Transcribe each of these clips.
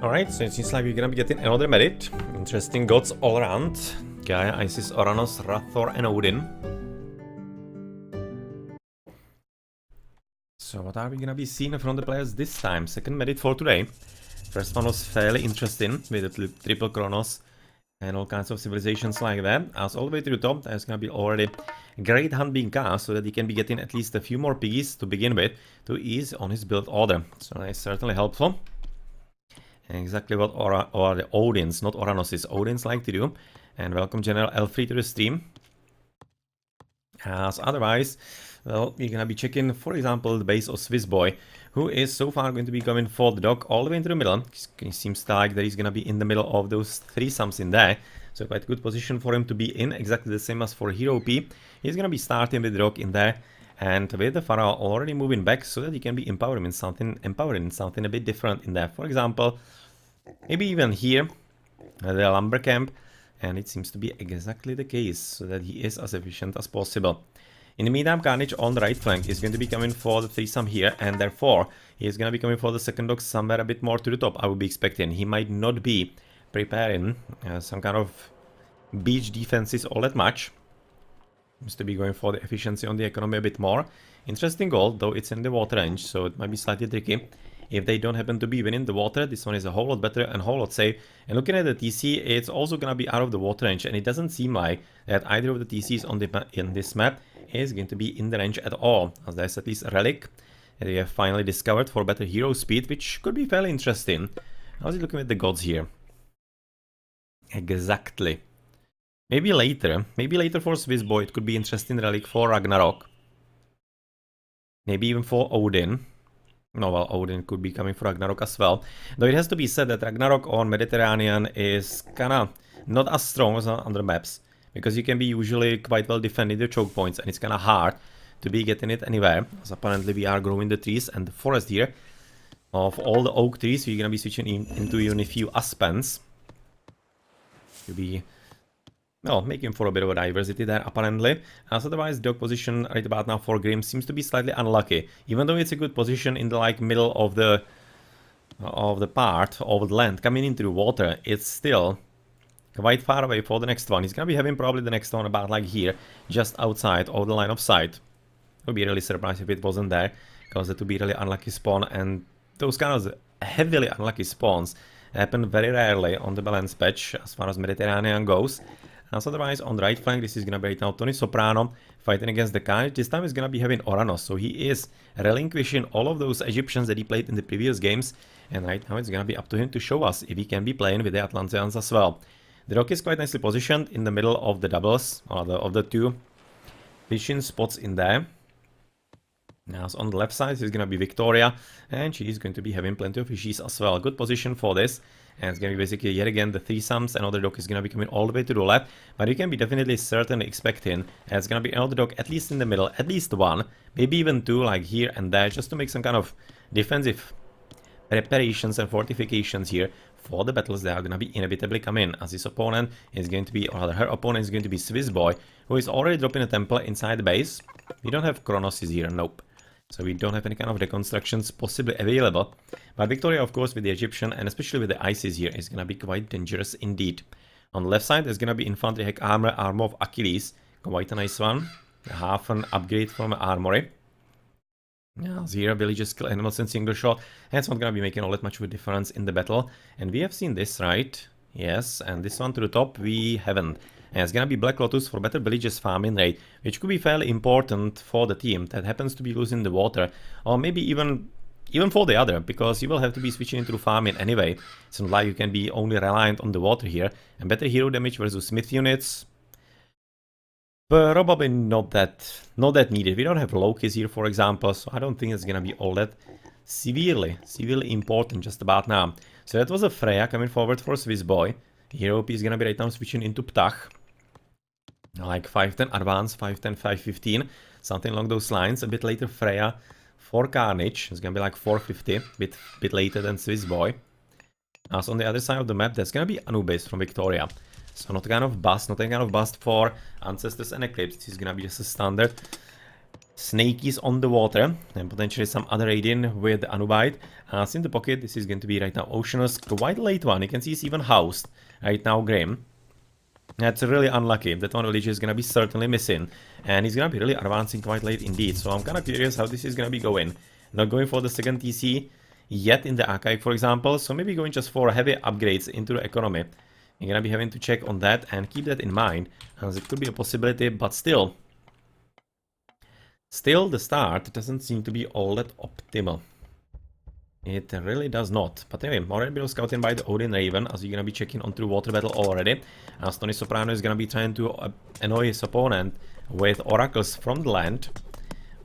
Alright, so it seems like we're gonna be getting another merit. Interesting gods all around. Gaia, Isis, Oranos, Thor, and Odin. So what are we gonna be seeing from the players this time? Second merit for today. First one was fairly interesting with the triple Kronos and all kinds of civilizations like that. As all the way to the top, there's gonna be already a great hunt being cast so that he can be getting at least a few more piggies to begin with to ease on his build order. So that's certainly helpful. Exactly what the Odins, not Oranos, Odins like to do. And welcome General Elfrey to the stream. As otherwise, well, we're gonna be checking, for example, the base of Swissboy, who is so far going to be going for the dock all the way into the middle. It seems like that he's gonna be in the middle of those three sums in there. So quite a good position for him to be in, exactly the same as for HerroOP. He's gonna be starting with the dock in there. And with the Pharaoh already moving back so that he can be empowering something a bit different in there. For example, maybe even here, the lumber camp, and it seems to be exactly the case, so that he is as efficient as possible. In the meantime, Karnage on the right flank is going to be coming for the threesome here, and therefore he is going to be coming for the second dock somewhere a bit more to the top, I would be expecting. He might not be preparing some kind of beach defenses all that much. Seems to be going for the efficiency on the economy a bit more. Interesting goal, though it's in the water range, so it might be slightly tricky. If they don't happen to be within the water, this one is a whole lot better and a whole lot safe. And looking at the TC, it's also gonna be out of the water range, and it doesn't seem like that either of the TCs on in this map is going to be in the range at all, as there's at least a relic that we have finally discovered for better hero speed, which could be fairly interesting. How's it looking at the gods here? Exactly. Maybe later for Swissboy it could be interesting relic for Ragnarok. Maybe even for Odin. No, well, Odin could be coming for Ragnarok as well. Though it has to be said that Ragnarok on Mediterranean is kinda not as strong as on other maps. Because you can be usually quite well defending the choke points, and it's kinda hard to be getting it anywhere. As apparently we are growing the trees and the forest here. Of all the oak trees, we're gonna be switching into even a few aspens. To be, well, making for a bit of a diversity there, apparently. As otherwise, dog position right about now for Grim seems to be slightly unlucky. Even though it's a good position in the like middle of the part of the land coming into the water, it's still quite far away for the next one. He's gonna be having probably the next one about like here, just outside of the line of sight. Would be really surprised if it wasn't there, because that would be really unlucky spawn, and those kind of heavily unlucky spawns happen very rarely on the balance patch as far as Mediterranean goes. As otherwise, on the right flank, this is gonna be right now Tonysoprano fighting against the Karnage. This time is gonna be having Oranos, so he is relinquishing all of those Egyptians that he played in the previous games, and right now it's gonna be up to him to show us if he can be playing with the Atlanteans as well. The rock is quite nicely positioned in the middle of the doubles, or of the two fishing spots in there. Now, so on the left side is gonna be Victoria, and she's going to be having plenty of fishies as well. Good position for this. And it's going to be basically yet again the threesomes. Another dock is going to be coming all the way to the left. But you can be definitely certainly expecting it's going to be another dock at least in the middle. At least one. Maybe even two like here and there. Just to make some kind of defensive preparations and fortifications here for the battles that are going to be inevitably coming. As his opponent is going to be, or rather her opponent is going to be Swissboy, who is already dropping a temple inside the base. We don't have Kronos here. Nope. So we don't have any kind of reconstructions possibly available. But Victoria, of course, with the Egyptian and especially with the Isis here is going to be quite dangerous indeed. On the left side, there's going to be infantry heck armor of Achilles. Quite a nice one. Half an upgrade from armory. Yeah, here villages kill animals in single shot. And it's not going to be making all that much of a difference in the battle. And we have seen this, right? Yes, and this one to the top we haven't. And it's gonna be Black Lotus for better villages farming rate, which could be fairly important for the team that happens to be losing the water, or maybe even for the other, because you will have to be switching into farming anyway. It's not like you can be only reliant on the water here. And better hero damage versus smith units, probably not that needed. We don't have Lokis here, for example, so I don't think it's gonna be all that severely important just about now. So that was a Freya coming forward for Swissboy. HerroOP is gonna be right now switching into Ptach. Like 510 advance, 510, 515, something along those lines. A bit later Freya for Karnage. It's gonna be like 450, bit later than Swissboy. As on the other side of the map, there's gonna be Anubis from Victoria. So not a kind of bust, for Ancestors and Eclipse. This is gonna be just a standard Snakies on the water, and potentially some other Odin with Anubite. As in the pocket, this is going to be right now Oceanus, quite late one. You can see it's even housed right now, Grim. That's really unlucky. That one village is gonna be certainly missing, and he's gonna be really advancing quite late indeed. So I'm kind of curious how this is gonna be going. Not going for the second TC yet in the archive, for example. So maybe going just for heavy upgrades into the economy. You're gonna be having to check on that and keep that in mind, as it could be a possibility, but still. Still, the start doesn't seem to be all that optimal. It really does not. But anyway, already been scouting by the Odin Raven, as you're gonna be checking onto water battle already. As Tonysoprano is gonna be trying to annoy his opponent with oracles from the land.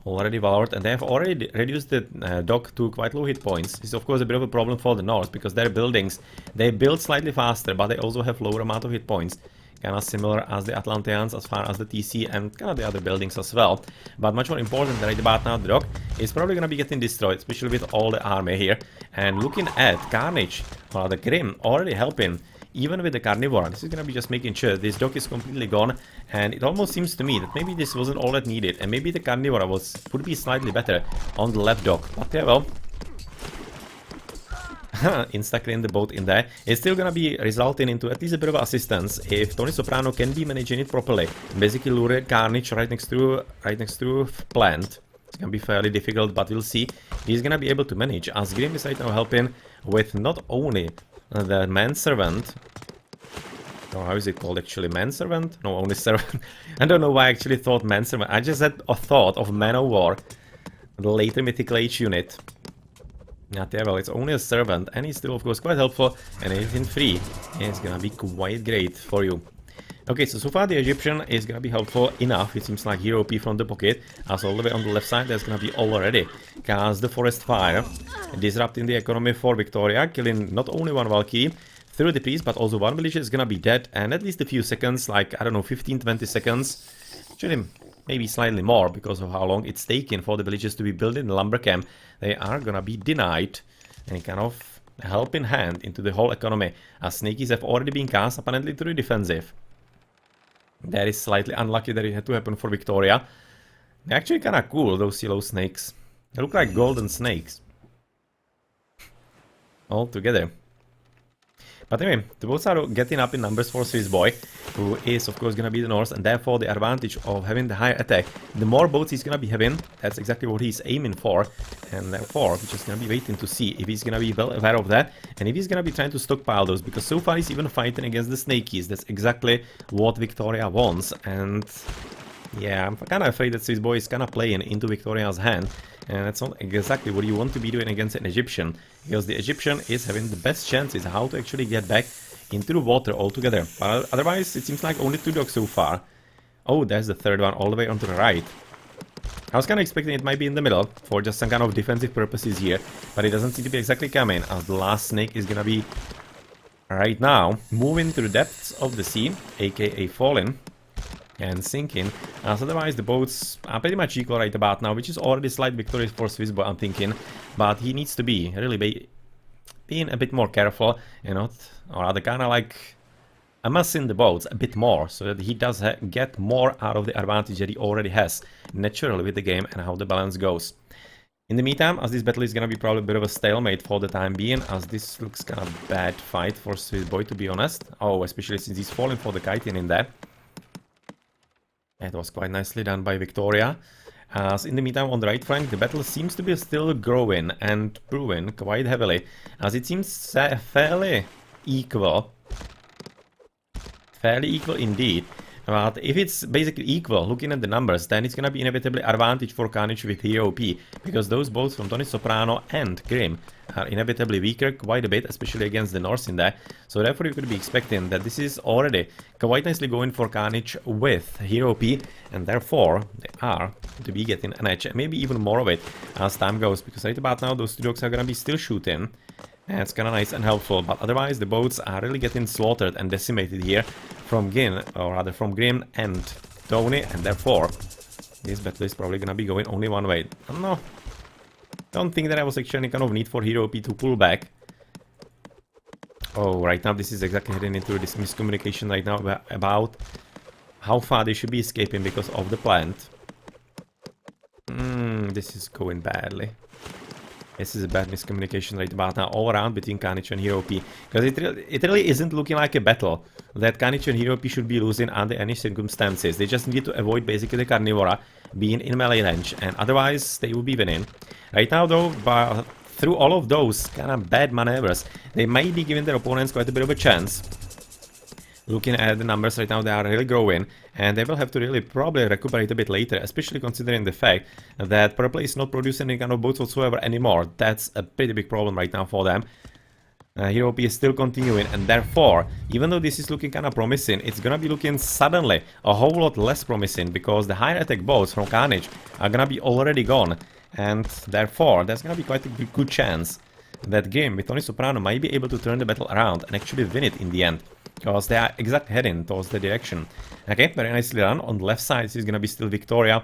Already valored, and they have already reduced the dock to quite low hit points. This is of course a bit of a problem for the north, because their buildings, they build slightly faster, but they also have lower amount of hit points. Kind of similar as the Atlanteans as far as the TC and kind of the other buildings as well. But much more important right about now, the dock is probably going to be getting destroyed, especially with all the army here. And looking at Karnage, or the Grim, already helping, even with the Carnivore. This is going to be just making sure this dock is completely gone. And it almost seems to me that maybe this wasn't all that needed, and maybe the Carnivore would be slightly better on the left dock. But yeah, well, insta-clean the boat in there. It's still gonna be resulting into at least a bit of assistance if Tonysoprano can be managing it properly. Basically lure Karnage right next to plant. It's gonna be fairly difficult, but we'll see. He's gonna be able to manage, as Grim is right now helping with not only the manservant. Oh, how is it called actually? Manservant? No, only servant. I don't know why I actually thought manservant. I just had a thought of Man of War, the later Mythical Age unit. Not yeah, well, it's only a servant, and he's still of course quite helpful, and anything free is gonna be quite great for you. Okay, so far the Egyptian is gonna be helpful enough. It seems like HerroOP from the pocket, as all the way on the left side there's gonna be already cast the forest fire, disrupting the economy for Victoria, killing not only one Valkyrie through the priest, but also one villager is gonna be dead, and at least a few seconds, like I don't know, 15-20 seconds, actually maybe slightly more because of how long it's taken for the villagers to be built in the lumber camp. They are gonna be denied any kind of helping hand into the whole economy, as snakies have already been cast apparently to the defensive. That is slightly unlucky that it had to happen for Victoria. They're actually kinda cool, those yellow snakes. They look like golden snakes. All together. But anyway, the boats are getting up in numbers for Swissboy, who is of course gonna be the north, and therefore the advantage of having the higher attack. The more boats he's gonna be having, that's exactly what he's aiming for, and therefore we're just gonna be waiting to see if he's gonna be well aware of that, and if he's gonna be trying to stockpile those, because so far he's even fighting against the snakies. That's exactly what Victoria wants, and yeah, I'm kind of afraid that Swissboy is kind of playing into Victoria's hand. And that's not exactly what you want to be doing against an Egyptian, because the Egyptian is having the best chances how to actually get back into the water altogether. But otherwise, it seems like only 2 docks so far. Oh, there's the third one all the way onto the right. I was kind of expecting it might be in the middle for just some kind of defensive purposes here, but it doesn't seem to be exactly coming, as the last snake is gonna be right now moving to the depths of the sea, aka falling and sinking, as otherwise the boats are pretty much equal right about now, which is already slight victory for Swissboy, I'm thinking, but he needs to be really being a bit more careful, you know, or rather kind of like amassing the boats a bit more, so that he does get more out of the advantage that he already has naturally with the game and how the balance goes. In the meantime, as this battle is gonna be probably a bit of a stalemate for the time being, as this looks kind of bad fight for Swissboy, to be honest. Oh, especially since he's falling for the kiting in there. It was quite nicely done by Victoria. As in the meantime, on the right flank, the battle seems to be still growing and brewing quite heavily, as it seems fairly equal. Fairly equal indeed. But if it's basically equal, looking at the numbers, then it's gonna be inevitably advantage for Karnage with HerroOP, because those both from Tonysoprano and Grim are inevitably weaker quite a bit, especially against the Norse in there. So therefore you could be expecting that this is already quite nicely going for Karnage with HerroOP, and therefore they are to be getting an edge, maybe even more of it as time goes, because right about now those 2 dogs are gonna be still shooting. And it's kind of nice and helpful, but otherwise the boats are really getting slaughtered and decimated here from Grim, or rather from Grim and Tony, and therefore this battle is probably gonna be going only one way. I don't know. Don't think that I was actually any kind of need for HerroOP to pull back. Oh, right now this is exactly heading into this miscommunication right now about how far they should be escaping because of the plant. this is going badly. This is a bad miscommunication right about now all around between Karnage and HerroOP. Because it really isn't looking like a battle that Karnage and HerroOP should be losing under any circumstances. They just need to avoid basically the Carnivora being in melee range, and otherwise they will be winning. Right now though, through all of those kind of bad maneuvers, they might be giving their opponents quite a bit of a chance. Looking at the numbers right now, they are really growing, and they will have to really probably recuperate a bit later, especially considering the fact that Purple is not producing any kind of boats whatsoever anymore. That's a pretty big problem right now for them. HerroOP is still continuing, and therefore, even though this is looking kind of promising, it's gonna be looking suddenly a whole lot less promising, because the higher attack boats from Karnage are gonna be already gone, and therefore, there's gonna be quite a good chance that game with Tonysoprano might be able to turn the battle around and actually win it in the end. Because they are exactly heading towards the direction. Okay, very nicely done. On the left side, this is going to be still Victoria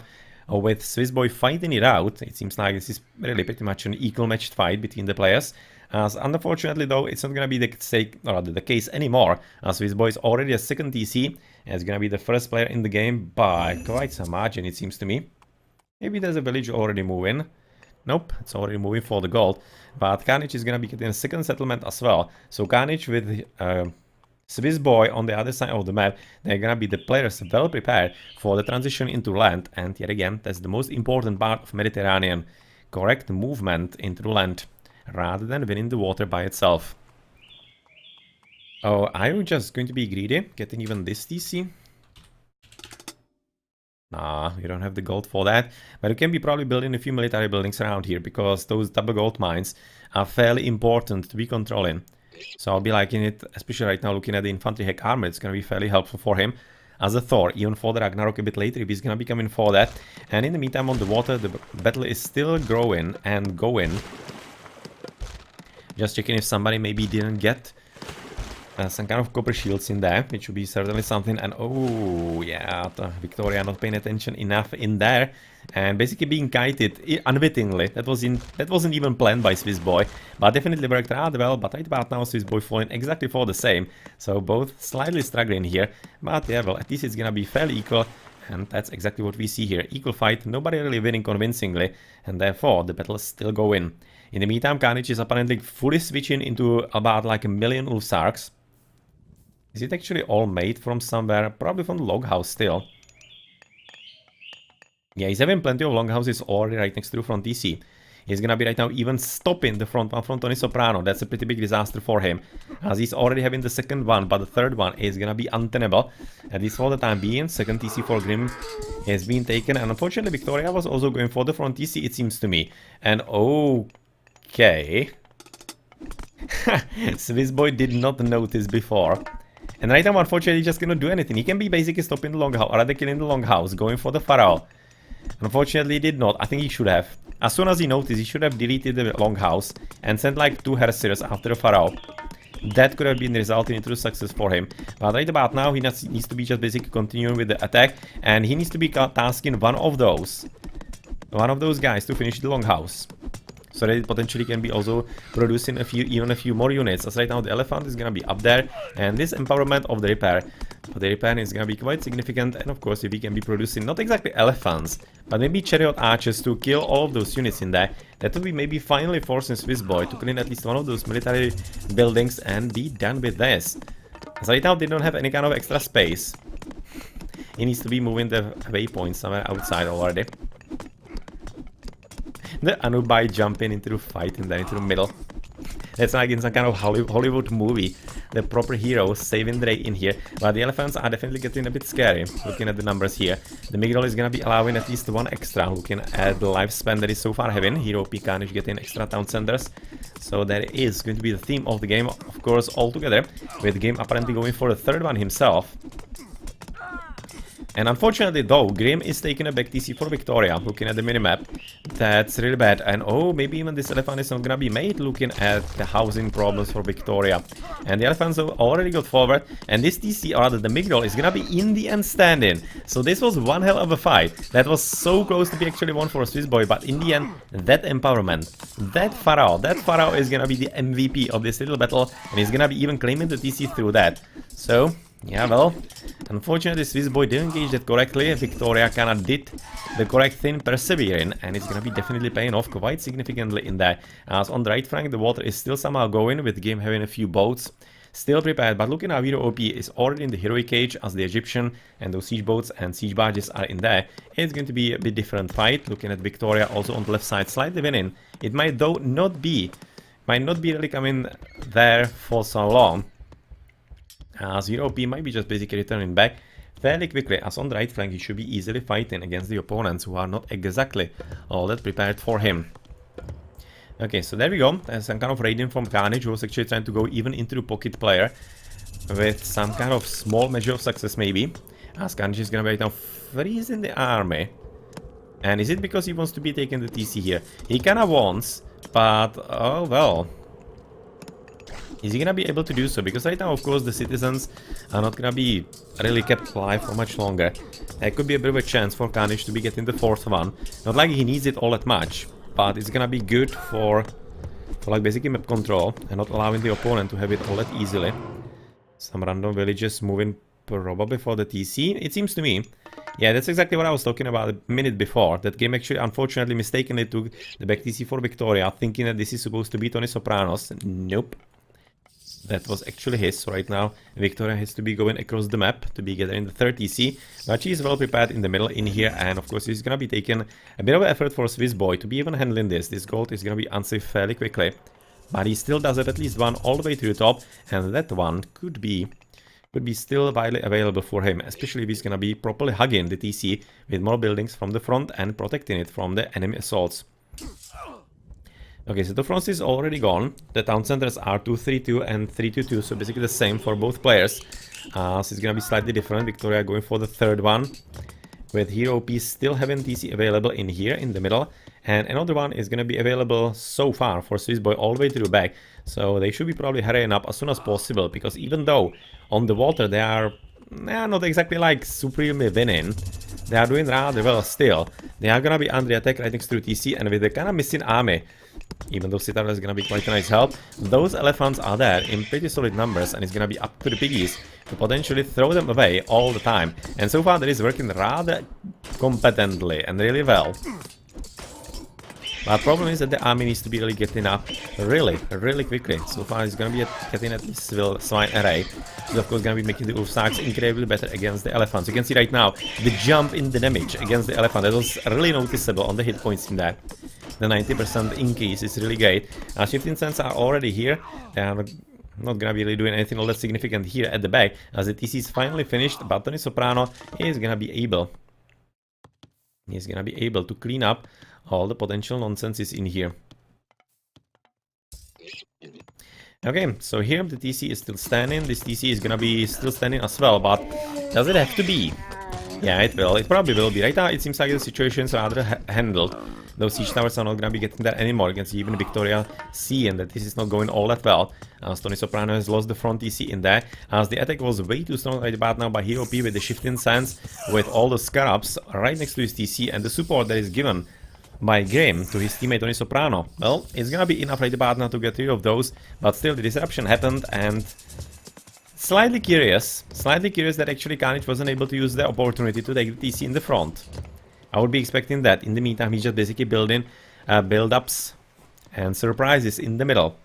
with Swissboy fighting it out. It seems like this is really pretty much an equal matched fight between the players. As unfortunately though, it's not going to be the case anymore, as Swissboy is already a second TC, and it's going to be the first player in the game by quite some margin, it seems to me. Maybe there's a village already moving. Nope, it's already moving for the gold. But Karnage is going to be getting a second settlement as well. So Karnage with Swissboy on the other side of the map, they're gonna be the players well prepared for the transition into land, and yet again, that's the most important part of Mediterranean. Correct movement into land, rather than winning the water by itself. Oh, are you just going to be greedy, getting even this TC? Nah, you don't have the gold for that, but you can be probably building a few military buildings around here, because those double gold mines are fairly important to be controlling. So I'll be liking it, especially right now looking at the infantry heck armor. It's going to be fairly helpful for him as a Thor, even for the Ragnarok a bit later if he's going to be coming for that. And in the meantime on the water, the battle is still growing and going. Just checking if somebody maybe didn't get some kind of copper shields in there, which would be certainly something. And oh yeah, Victoria not paying attention enough in there and basically being kited unwittingly. That wasn't even planned by Swissboy, but definitely worked rather well. But right about now, Swissboy falling exactly for the same, so both slightly struggling here. But yeah, well, at least it's gonna be fairly equal, and that's exactly what we see here. Equal fight, nobody really winning convincingly, and therefore the battle is still going. In the meantime, Karnage is apparently fully switching into about like 1 million Ulfsarks. Is it actually all made from somewhere? Probably from the log house still. Yeah, he's having plenty of long houses already right next to the front TC. He's gonna be right now even stopping the front one from Tonysoprano. That's a pretty big disaster for him, as he's already having the second one, but the third one is gonna be untenable. At least for the time being, second TC for Grim has been taken, and unfortunately Victoria was also going for the front TC, it seems to me. And okay. Swissboy did not notice before. And right now, unfortunately, he just cannot do anything. He can be basically stopping the longhouse, or rather killing the longhouse, going for the Pharaoh. Unfortunately, he did not. I think he should have. As soon as he noticed, he should have deleted the longhouse and sent like 2 Hersirs after the Pharaoh. That could have been resulting into success for him. But right about now, he needs to be just basically continuing with the attack, and he needs to be tasking one of those guys to finish the longhouse. So that it potentially can be also producing even a few more units. As right now the elephant is gonna be up there, and this empowerment of the repair is gonna be quite significant. And of course, if we can be producing not exactly elephants, but maybe chariot archers to kill all of those units in there, that would be maybe finally forcing Swissboy to clean at least one of those military buildings and be done with this. As right now they don't have any kind of extra space. He needs to be moving the waypoint somewhere outside already. The Anubai jumping into the fight and then into the middle. That's like in some kind of Hollywood movie. The proper heroes saving the day in here. But the elephants are definitely getting a bit scary, looking at the numbers here. The Migdol is gonna be allowing at least 1 extra, looking at the lifespan that is so far having. HerroOP Karnage getting extra town centers. So that is going to be the theme of the game, of course, altogether. With the game apparently going for the third one himself. And unfortunately though, Grim is taking a back TC for Victoria, looking at the minimap. That's really bad. And oh, maybe even this elephant is not gonna be made, looking at the housing problems for Victoria. And the elephants already got forward, and this TC, or rather the Migdol, is gonna be in the end standing. So this was one hell of a fight. That was so close to be actually won for Swissboy, but in the end, that empowerment, that Pharaoh is gonna be the MVP of this little battle, and he's gonna be even claiming the TC through that. So Yeah, well, unfortunately Swissboy didn't engage that correctly. Victoria kinda did the correct thing, persevering, and it's gonna be definitely paying off quite significantly in there. As on the right flank, the water is still somehow going, with the game having a few boats still prepared, but looking how HerroOP is already in the heroic cage as the Egyptian, and those siege boats and siege barges are in there. It's going to be a bit different fight. Looking at Victoria also on the left side, slightly winning. It might though not be really coming there for so long, as HerroOP might be just basically returning back fairly quickly, as on the right flank he should be easily fighting against the opponents who are not exactly all that prepared for him. Okay, so there we go. There's some kind of raiding from Karnage, who was actually trying to go even into the pocket player with some kind of small measure of success maybe, as Karnage is gonna be right now freezing the army. And is it because he wants to be taking the TC here? He kinda wants, but oh well. Is he gonna be able to do so? Because right now, of course, the citizens are not gonna be really kept alive for much longer. There could be a bit of a chance for Karnage to be getting the fourth one. Not like he needs it all that much, but it's gonna be good for like basically map control and not allowing the opponent to have it all that easily. Some random villages moving probably for the TC, it seems to me. Yeah, that's exactly what I was talking about a minute before. That game actually unfortunately mistakenly took the back TC for Victoria, thinking that this is supposed to be Tonysoprano's. Nope. That was actually his. So right now Victoria has to be going across the map to be getting the third TC, but she is well prepared in the middle in here, and of course it's gonna be taking a bit of effort for Swissboy to be even handling this. This gold is gonna be unsafe fairly quickly, but he still does have at least one all the way to the top, and that one could be still widely available for him, especially if he's gonna be properly hugging the TC with more buildings from the front and protecting it from the enemy assaults. Okay, so the front is already gone. The town centers are 232 and 322, so basically the same for both players. So it's gonna be slightly different. Victoria going for the third one, with HerroOP still having TC available in here in the middle, and another one is gonna be available so far for Swissboy all the way to the back. So they should be probably hurrying up as soon as possible, because even though on the water they are not exactly like supremely winning, they are doing rather well still. They are gonna be under attack right next to TC, and with the kind of missing army, even though Citadel is gonna be quite a nice help, those elephants are there in pretty solid numbers, and it's gonna be up to the piggies to potentially throw them away all the time. And so far that is working rather competently and really well. But the problem is that the army needs to be really getting up really quickly. So far it's gonna be getting at this swine array. So of course gonna be making the Ulfsarks incredibly better against the elephants. You can see right now the jump in the damage against the elephant. That was really noticeable on the hit points in there. The 90% increase is really great. 15 cents are already here. They are not gonna be really doing anything all that significant here at the back, as the TC is finally finished, but Tonysoprano is gonna be able to clean up all the potential nonsense in here. Okay, so here the TC is still standing. This TC is gonna be still standing as well, but does it have to be? Yeah, it will. It probably will be. Right now it seems like the situation's rather handled. Those siege towers are not gonna be getting there anymore. You can see even Victoria seeing that this is not going all that well, as Tonysoprano has lost the front TC in there, as the attack was way too strong right about now by HerroOP with the shifting sands, with all the scarabs right next to his TC, and the support that is given by Grim to his teammate Tonysoprano. Well, it's gonna be enough right about now to get rid of those, but still the disruption happened, and slightly curious that actually Karnage wasn't able to use the opportunity to take the TC in the front. I would be expecting that. In the meantime, he's just basically building build-ups and surprises in the middle.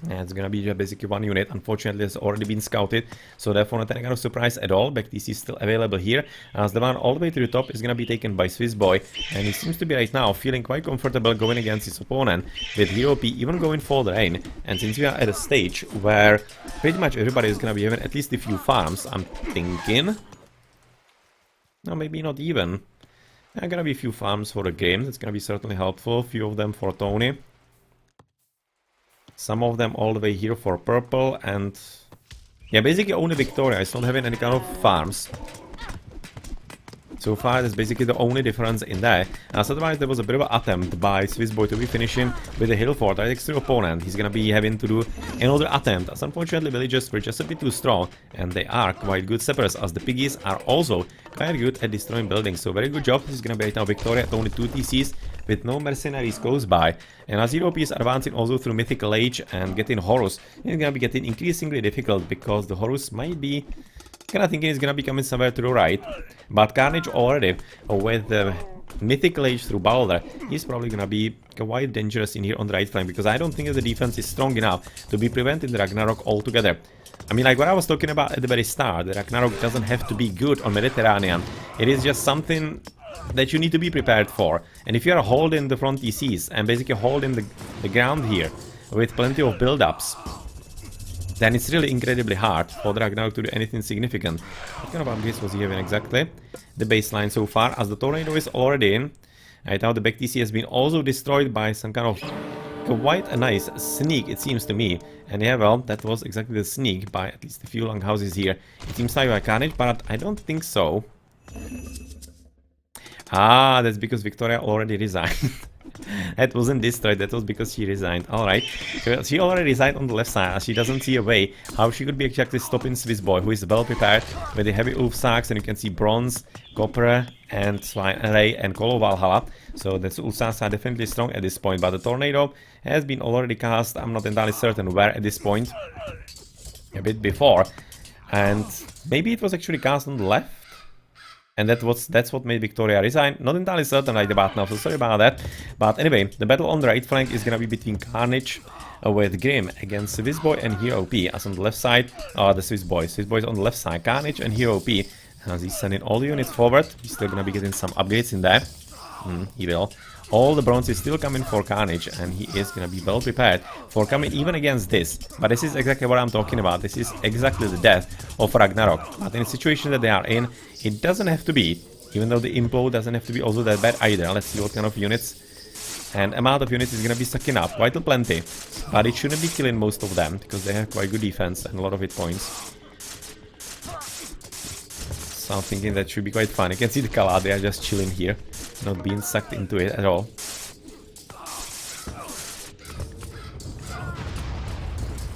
Yeah, it's gonna be just basically one unit. Unfortunately, it's already been scouted, so therefore not any kind of surprise at all. Back TC is still available here, as the one all the way to the top is gonna be taken by Swissboy, and he seems to be right now feeling quite comfortable going against his opponent, with HerroOP even going for the rain. And since we are at a stage where pretty much everybody is gonna be having at least a few farms, I'm thinking, no, maybe not even. There are gonna be a few farms for the game. That's gonna be certainly helpful. A few of them for Tony. Some of them all the way here for purple, and yeah, basically only Victoria is not having any kind of farms. So far, that's basically the only difference in there. As otherwise, there was a bit of an attempt by Swissboy to be finishing with a hill fort right next to the opponent. He's gonna be having to do another attempt, as unfortunately villagers were just a bit too strong, and they are quite good sappers, as the piggies are also quite good at destroying buildings. So very good job. This is gonna be right now Victoria at only 2 TCs with no mercenaries close by. And as HerroOP is advancing also through Mythical Age and getting Horus, it's gonna be getting increasingly difficult because the Horus might be kinda thinking it's gonna be coming somewhere to the right. But Karnage already, with the Mythical Age through Balder, he's probably gonna be quite dangerous in here on the right flank, because I don't think that the defense is strong enough to be preventing the Ragnarok altogether. I mean, like what I was talking about at the very start, the Ragnarok doesn't have to be good on Mediterranean. It is just something that you need to be prepared for. And if you are holding the front TCs and basically holding the ground here with plenty of build-ups, then it's really incredibly hard for the Ragnarok to do anything significant. What kind of upgrades was he having exactly? The baseline so far, as the Tornado is already in. Right now the back TC has been also destroyed by some kind of quite a nice sneak, it seems to me. And yeah, well, that was exactly the sneak by at least a few longhouses here. It seems like Karnage, but I don't think so. Ah, that's because Victoria already resigned. That wasn't destroyed, that was because she resigned. Alright, she already resigned on the left side, as she doesn't see a way how she could be exactly stopping Swissboy, who is well prepared with the heavy Ulfsaks, and you can see bronze, copper, and swine array, and Call of Valhalla. So the Ulfsaks are definitely strong at this point, but the Tornado has been already cast, I'm not entirely certain where at this point, a bit before, and maybe it was actually cast on the left. And that's what made Victoria resign. Not entirely certain right about now, so sorry about that. But anyway, the battle on the right flank is gonna be between Karnage with Grim against Swissboy and HerroOP. As on the left side, the Swissboy. Swissboy is on the left side, Karnage and HerroOP. As he's sending all the units forward, he's still gonna be getting some upgrades in there. He will. All the bronze is still coming for Karnage, and he is gonna be well prepared for coming even against this. But this is exactly what I'm talking about. This is exactly the death of Ragnarok. But in the situation that they are in, it doesn't have to be. Even though the implode doesn't have to be also that bad either. Let's see what kind of units and amount of units is gonna be sucking up. Quite a plenty. But it shouldn't be killing most of them, because they have quite good defense and a lot of hit points. So I'm thinking that should be quite fun. You can see the Kala, they are just chilling here, not being sucked into it at all.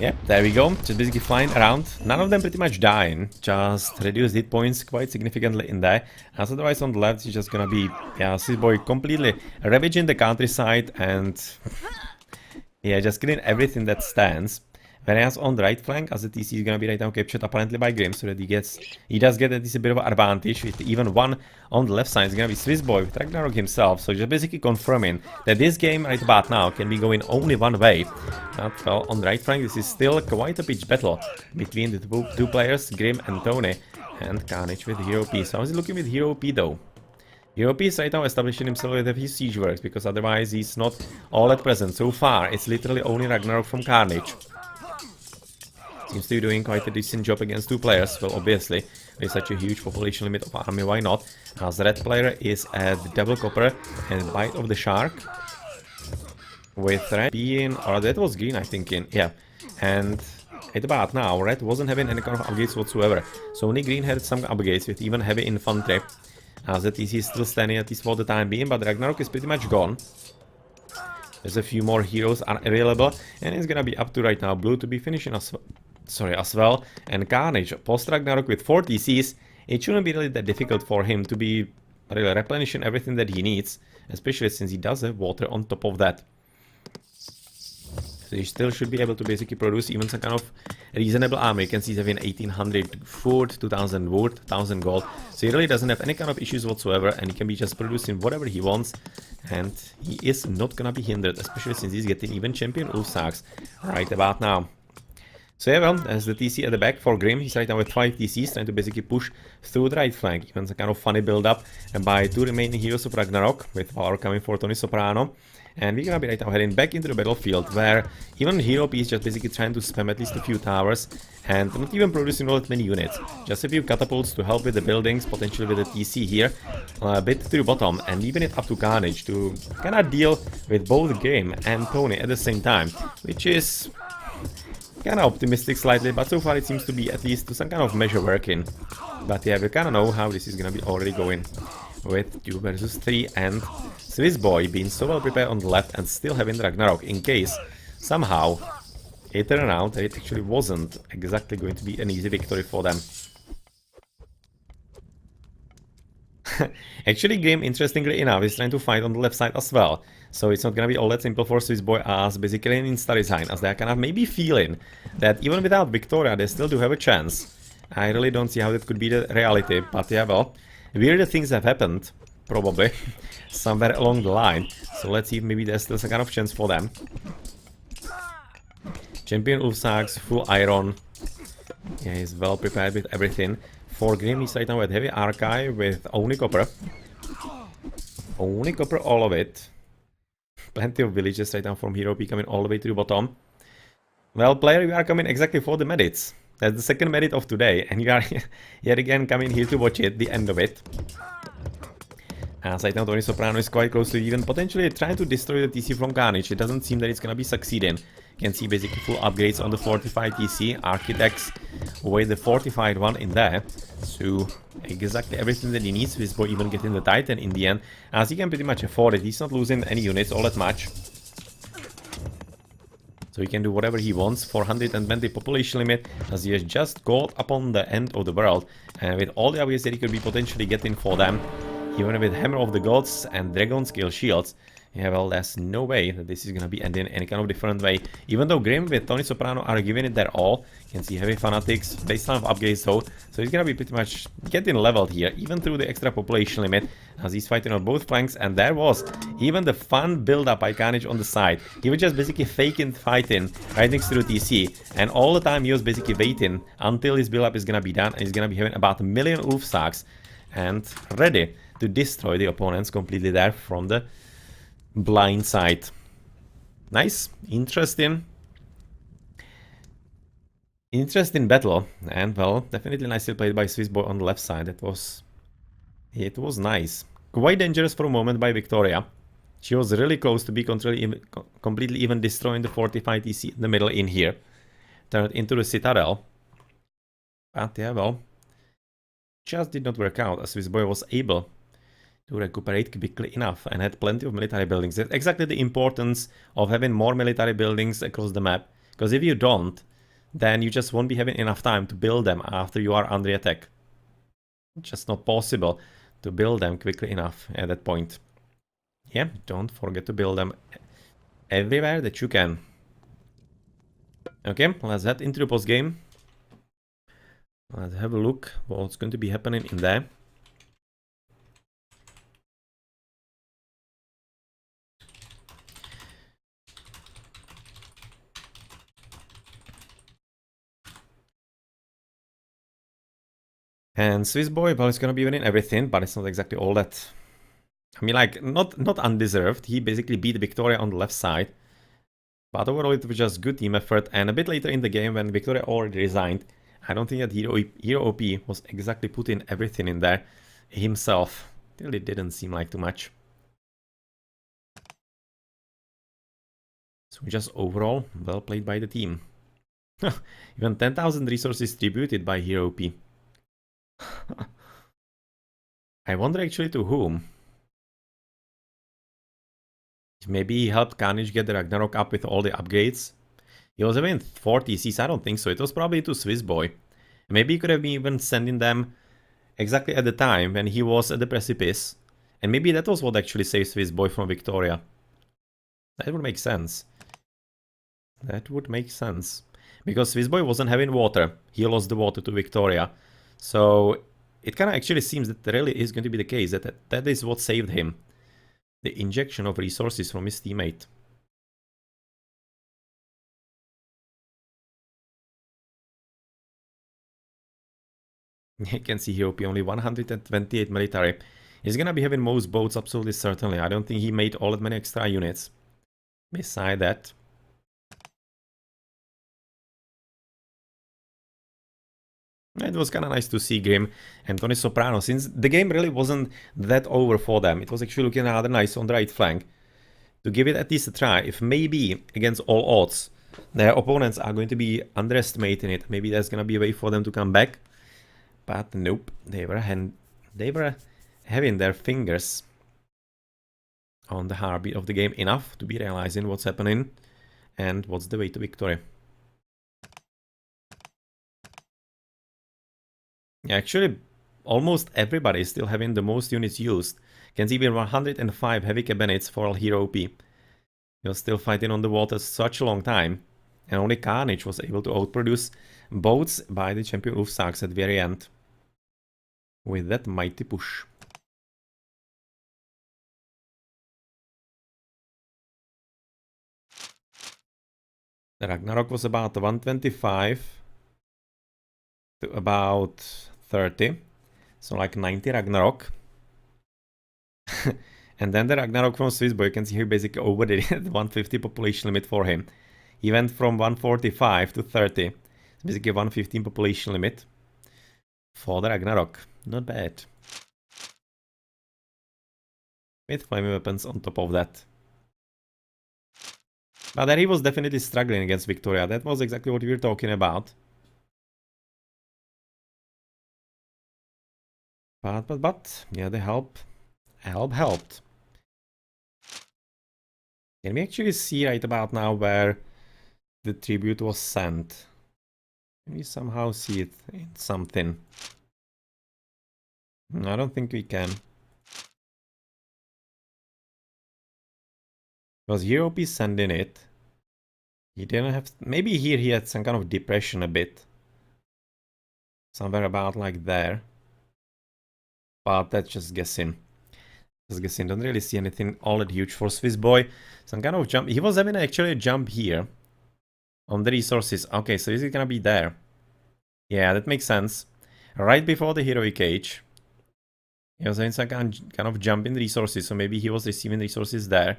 Yeah, there we go. Just basically flying around. None of them pretty much dying. Just reduced hit points quite significantly in there. As otherwise on the left, it's just gonna be, yeah, Swissboy completely ravaging the countryside and yeah, just killing everything that stands. Whereas on the right flank, as the TC is gonna be right now captured apparently by Grim, so that he does get at least a bit of an advantage, with even one on the left side is gonna be Swissboy with Ragnarok himself, so just basically confirming that this game right about now can be going only one way. But well, on the right flank, this is still quite a pitched battle between the two players, Grim and Tony, and Karnage with HerroOP. So how's he looking with HerroOP though? HerroOP is right now establishing himself with his siege works, because otherwise he's not all at present. So far, it's literally only Ragnarok from Karnage. Seems to be doing quite a decent job against two players. Well, obviously, with such a huge population limit of army, why not? As the red player is at double copper and Bite of the Shark. With red being, or that was green, I think, yeah. And at about now, red wasn't having any kind of upgrades whatsoever. So only green had some upgrades with even heavy infantry. As the TC is still standing at least for the time being, but Ragnarok is pretty much gone. There's a few more heroes are available, and it's gonna be up to right now blue to be finishing as well. And Karnage, post Ragnarok with 4 TCs, it shouldn't be really that difficult for him to be really replenishing everything that he needs, especially since he does have water on top of that. So he still should be able to basically produce even some kind of reasonable armor. You can see he's having 1800 food, 2000 wood, 1000 gold. So he really doesn't have any kind of issues whatsoever, and he can be just producing whatever he wants. And he is not gonna be hindered, especially since he's getting even champion Ulfsaks right about now. So yeah, well, there's the TC at the back for Grim. He's right now with 5 TCs, trying to basically push through the right flank. Even some kind of funny build-up by 2 remaining heroes of Ragnarok, with power coming for Tonysoprano. And we're gonna be right now heading back into the battlefield, where even HerroOP is just basically trying to spam at least a few towers, and not even producing all that many units. Just a few catapults to help with the buildings, potentially with the TC here, a bit to the bottom, and leaving it up to Karnage to kinda deal with both Grim and Tony at the same time, which is kinda optimistic slightly, but so far it seems to be at least to some kind of measure working. But yeah, we kinda know how this is gonna be already going, with 2 versus 3 and Swissboy being so well prepared on the left and still having Ragnarok in case somehow it turned out that it actually wasn't exactly going to be an easy victory for them. Actually, Grim, interestingly enough, is trying to fight on the left side as well. So it's not gonna be all that simple for Swissboy as basically an insta design, as they're kind of maybe feeling that even without Victoria, they still do have a chance. I really don't see how that could be the reality, but yeah, well, weirder things have happened, probably, somewhere along the line. So let's see if maybe there's still some kind of chance for them. Champion Ulfsax, full iron. Yeah, he's well prepared with everything. For Grim, he's right now at heavy archive with only copper. Only copper, all of it. Plenty of villages right now from HerroOP coming all the way to the bottom. Well, player, you are coming exactly for the medits. That's the second medit of today, and you are yet again coming here to watch it, the end of it. As right now, Tonysoprano is quite close to even potentially trying to destroy the TC from Karnage. It doesn't seem that it's gonna be succeeding. You can see basically full upgrades on the fortified TC. Architects with the fortified one in there. So exactly everything that he needs. Swissboy even getting the Titan in the end, as he can pretty much afford it. He's not losing any units all that much. So he can do whatever he wants. 420 population limit, as he has just got upon the end of the world. And with all the upgrades that he could be potentially getting for them, even with Hammer of the Gods and Dragon Scale Shields, yeah, well, there's no way that this is gonna be ending any kind of different way. Even though Grim with Tonysoprano are giving it their all, you can see heavy fanatics, baseline of upgrades though, so he's gonna be pretty much getting leveled here, even through the extra population limit, as he's fighting on both flanks. And there was even the fun build-up by Karnage on the side. He was just basically faking fighting right next to the TC, and all the time he was basically waiting until his build-up is gonna be done, and he's gonna be having about 1 million Ulfsax and ready to destroy the opponents completely there from the blind side. Nice, interesting battle, and well, definitely nicely played by Swissboy on the left side. It was nice. Quite dangerous for a moment by Victoria. She was really close to be completely even destroying the fortified TC in the middle in here. Turned into the Citadel. But yeah, well, just did not work out, as Swissboy was able to recuperate quickly enough and had plenty of military buildings. That's exactly the importance of having more military buildings across the map, because if you don't, then you just won't be having enough time to build them after you are under attack. It's just not possible to build them quickly enough at that point. Yeah, don't forget to build them everywhere that you can. Okay, let's head into the post game. Let's have a look what's going to be happening in there. And Swissboy, well, it's gonna be winning everything, but it's not exactly all that. I mean, like, not undeserved. He basically beat Victoria on the left side. But overall, it was just good team effort. And a bit later in the game, when Victoria already resigned, I don't think that HerroOP was exactly putting everything in there himself. It really didn't seem like too much. So just overall, well played by the team. Even 10,000 resources distributed by HerroOP. I wonder actually to whom. Maybe he helped Karnage get the Ragnarok up with all the upgrades. He was having 4 TCs, I don't think so. It was probably to Swissboy. Maybe he could have been even sending them exactly at the time when he was at the precipice. And maybe that was what actually saved Swissboy from Victoria. That would make sense. That would make sense. Because Swissboy wasn't having water. He lost the water to Victoria. So it kind of actually seems that really is going to be the case. That is what saved him. The injection of resources from his teammate. You can see HerroOP only 128 military. He's gonna be having most boats, absolutely certainly. I don't think he made all that many extra units. Beside that. It was kind of nice to see Grim and Tonysoprano, since the game really wasn't that over for them. It was actually looking rather nice on the right flank. To give it at least a try, if maybe against all odds their opponents are going to be underestimating it, maybe there's gonna be a way for them to come back. But nope, they were having their fingers on the heartbeat of the game enough to be realizing what's happening and what's the way to victory. Yeah, actually, almost everybody is still having the most units used. Can see even 105 heavy cabinets for all HerroOP. He was still fighting on the water such a long time. And only Karnage was able to outproduce boats by the champion Ulfsax at the very end. With that mighty push. The Ragnarok was about 125 to about 30. So like 90 Ragnarok. And then the Ragnarok from Swissboy, you can see here basically overdid it, 150 population limit for him. He went from 145 to 30. It's basically 115 population limit for the Ragnarok. Not bad. With flaming weapons on top of that. But there he was definitely struggling against Victoria. That was exactly what we were talking about. But, yeah, the help helped. Can we actually see right about now where the tribute was sent? Can we somehow see it in something? I don't think we can. Because HerroOP is sending it. He didn't have... Maybe here he had some kind of depression a bit. Somewhere about like there. But that's just guessing. Just guessing. Don't really see anything all that huge for Swissboy. Some kind of jump. He was having actually a jump here. On the resources. Okay, so is it gonna be there? Yeah, that makes sense. Right before the heroic age. He was having some kind of jump in resources. So maybe he was receiving resources there.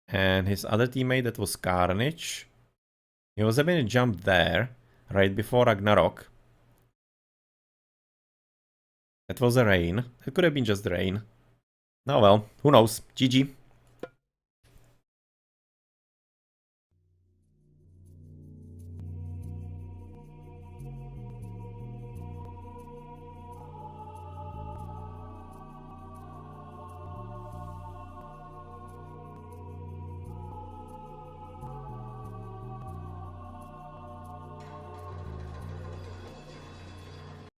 And his other teammate, that was Karnage. He was having a jump there. Right before Ragnarok. That was a rain. It could have been just rain. Oh well, who knows. GG.